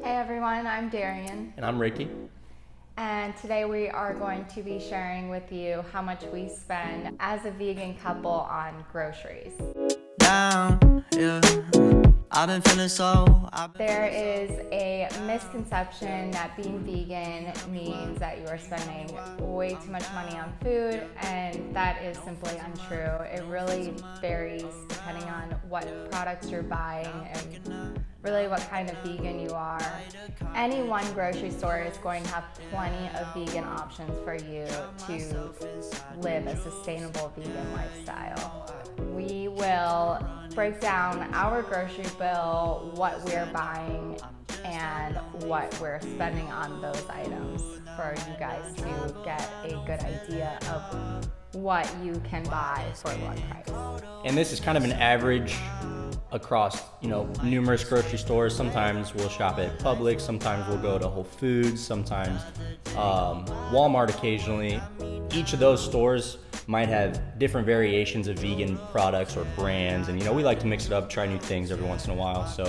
Hey everyone, I'm Darian. And I'm Ricky. And today we are going to be sharing with you how much we spend as a vegan couple on groceries. Down, yeah. I've been feeling so. There is a misconception that being vegan means that you are spending way too much money on food, and that is simply untrue. It really varies depending on what products you're buying and really what kind of vegan you are. Any one grocery store is going to have plenty of vegan options for you to live a sustainable vegan lifestyle. We will break down our grocery bill, what we're buying, and what we're spending on those items for you guys to get a good idea of what you can buy for one price. And this is kind of an average across, numerous grocery stores. Sometimes we'll shop at Publix, sometimes we'll go to Whole Foods, sometimes Walmart occasionally. Each of those stores might have different variations of vegan products or brands, and we like to mix it up, try new things every once in a while. So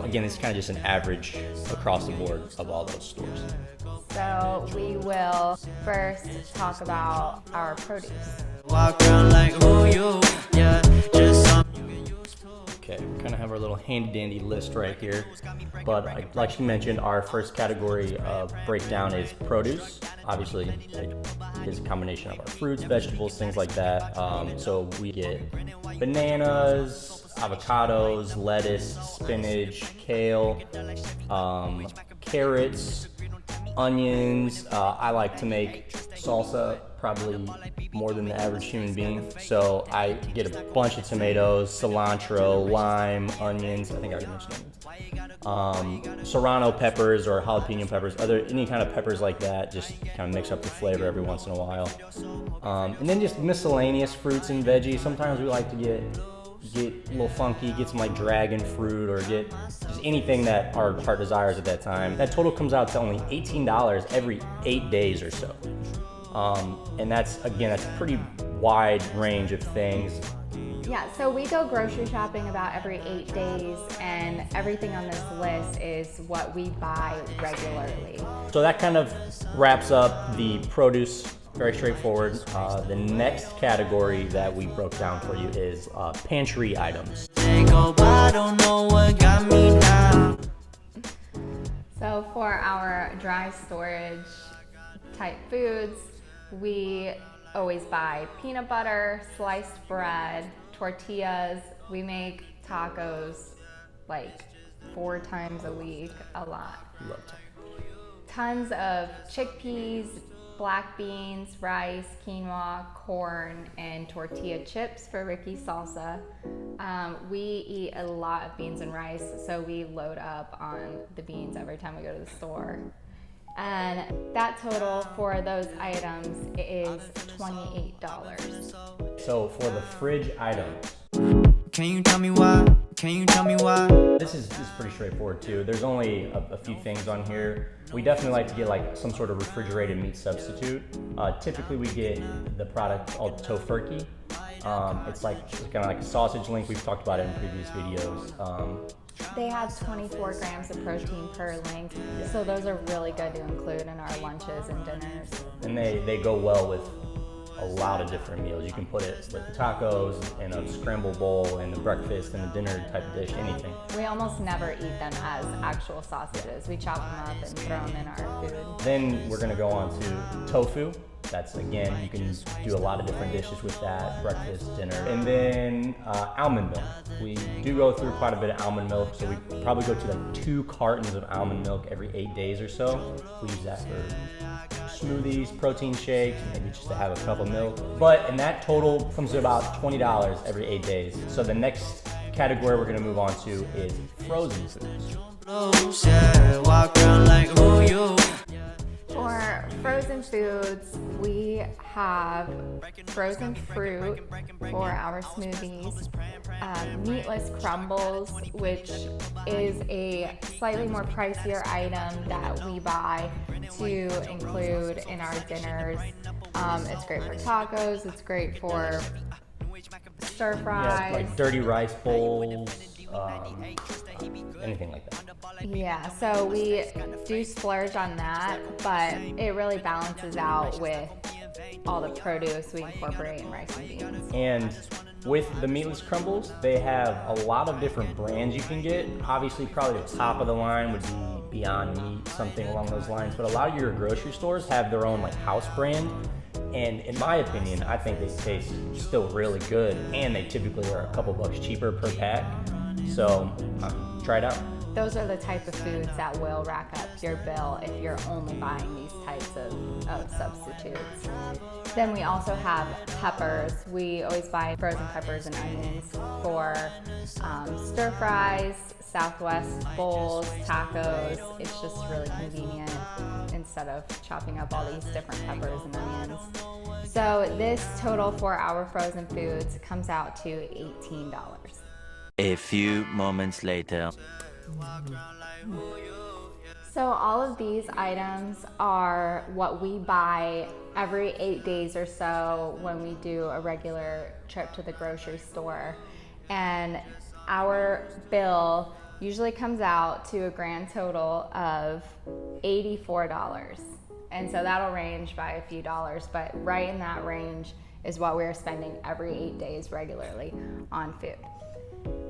again, it's kind of just an average across the board of all those stores. So we will first talk about our produce. Walk around like who you, yeah, just some. Okay, we kind of have our little handy dandy list right here, but like she mentioned, our first category of breakdown is produce. Obviously, it is a combination of our fruits, vegetables, things like that. So we get bananas, avocados, lettuce, spinach, kale, carrots, onions. I like to make salsa probably more than the average human being. So I get a bunch of tomatoes, cilantro, lime, onions. I think I already mentioned onions. Serrano peppers or jalapeno peppers, any kind of peppers like that, just kind of mix up the flavor every once in a while. And then just miscellaneous fruits and veggies. Sometimes we like to get a little funky, get some like dragon fruit, or get just anything that our heart desires at that time. That total comes out to only $18 every 8 days or so. And that's a pretty wide range of things. Yeah, so we go grocery shopping about every 8 days, and everything on this list is what we buy regularly. So that kind of wraps up the produce. Very straightforward. The next category that we broke down for you is pantry items. So for our dry storage type foods, we always buy peanut butter, sliced bread, tortillas. We make tacos like 4 times a week, a lot. Love tacos. Tons of chickpeas, black beans, rice, quinoa, corn, and tortilla chips for Ricky's salsa. We eat a lot of beans and rice, so we load up on the beans every time we go to the store. And that total for those items is $28. So for the fridge items, Can you tell me why? this is pretty straightforward too. There's only a few things on here. We definitely like to get like some sort of refrigerated meat substitute. Typically we get the product called tofurkey. It's kind of like a sausage link. We've talked about it in previous videos. They have 24 grams of protein per link, so those are really good to include in our lunches and dinners. And they go well with a lot of different meals. You can put it with tacos, in a scramble bowl, in a breakfast, in a dinner type of dish, anything. We almost never eat them as actual sausages. We chop them up and throw them in our food. Then we're gonna go on to tofu. That's, again, you can do a lot of different dishes with that, breakfast, dinner. And then almond milk. We do go through quite a bit of almond milk, so we probably go to like 2 cartons of almond milk every 8 days or so. We use that for smoothies, protein shakes, maybe just to have a cup of milk. And that total comes to about $20 every 8 days. So the next category we're gonna move on to is frozen foods. For frozen foods, we have frozen fruit for our smoothies, meatless crumbles, which is a slightly more pricier item that we buy to include in our dinners. It's great for tacos, it's great for stir fries. Yeah, like dirty rice bowls, anything like that. Yeah, so we do splurge on that, but it really balances out with all the produce we incorporate in rice and beans. And with the meatless crumbles, they have a lot of different brands you can get. Obviously, probably the top of the line would be Beyond Meat, something along those lines. But a lot of your grocery stores have their own like house brand. And in my opinion, I think they taste still really good. And they typically are a couple bucks cheaper per pack. So try it out. Those are the type of foods that will rack up your bill if you're only buying these types of substitutes. Then we also have peppers. We always buy frozen peppers and onions for stir fries, Southwest bowls, tacos. It's just really convenient instead of chopping up all these different peppers and onions. So this total for our frozen foods comes out to $18. A few moments later. So all of these items are what we buy every 8 days or so when we do a regular trip to the grocery store. And our bill usually comes out to a grand total of $84. And so that'll range by a few dollars, but right in that range is what we're spending every 8 days regularly on food.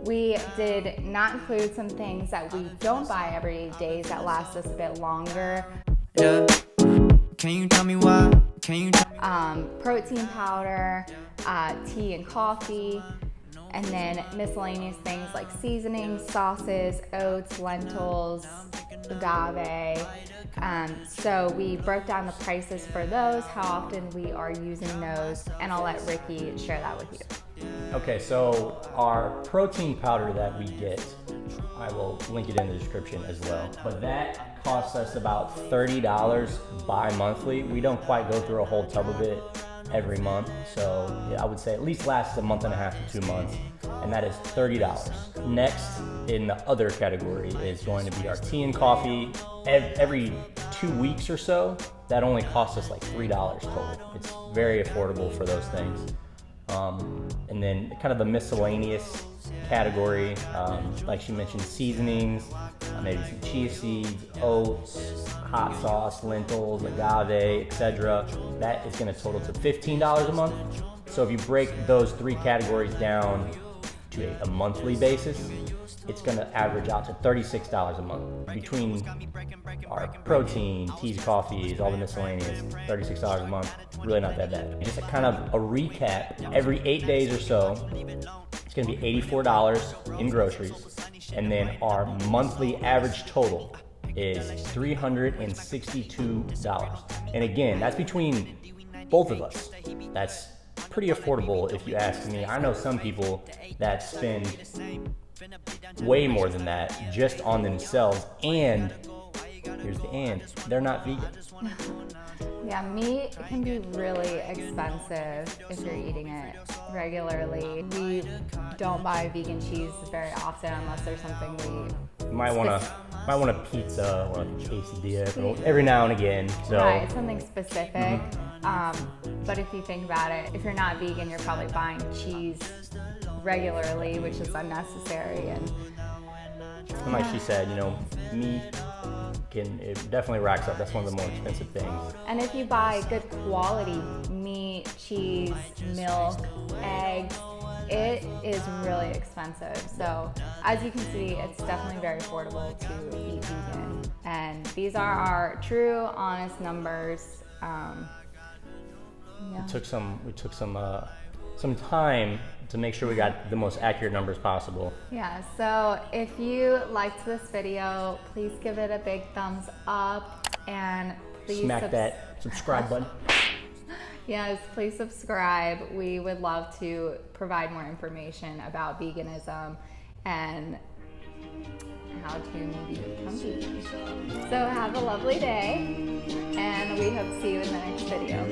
We did not include some things that we don't buy every 8 days that last us a bit longer. Yeah. Can you tell me why? Protein powder, tea and coffee, and then miscellaneous things like seasonings, sauces, oats, lentils, agave. So we broke down the prices for those, how often we are using those, and I'll let Ricky share that with you. Okay, so our protein powder that we get, I will link it in the description as well, but that costs us about $30 bi-monthly. We don't quite go through a whole tub of it every month, so I would say at least lasts a month and a half to 2 months, and that is $30. Next in the other category is going to be our tea and coffee. Every 2 weeks or so, that only costs us like $3 total. It's very affordable for those things. And then kind of the miscellaneous category, like she mentioned, seasonings, maybe some chia seeds, oats, hot sauce, lentils, agave, etc. That is going to total to $15 a month. So if you break those 3 categories down to a monthly basis, it's going to average out to $36 a month. Between our protein, teas, coffees, all the miscellaneous, $36 a month, really not that bad. Just a kind of a recap, every 8 days or so, it's going to be $84 in groceries, and then our monthly average total is $362. And again, that's between both of us. That's pretty affordable if you ask me. I know some people that spend way more than that just on themselves, and here's the and, they're not vegan. Yeah, meat can be really expensive if you're eating it regularly. We don't buy vegan cheese very often unless there's something we might want a pizza or a quesadilla every now and again. So. Right, something specific. But if you think about it, if you're not vegan, you're probably buying cheese regularly, which is unnecessary. And like she said, meat it definitely racks up. That's one of the more expensive things. And if you buy good quality meat, cheese, milk, eggs, it is really expensive. So as you can see, it's definitely very affordable to eat vegan. And these are our true, honest numbers. Yeah. We took some time to make sure we got the most accurate numbers possible. Yeah, so if you liked this video, please give it a big thumbs up and please smack that subscribe button. Yes, please subscribe. We would love to provide more information about veganism and how to maybe become vegan. So have a lovely day, and we hope to see you in the next video.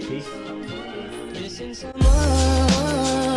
Peace. Missing someone.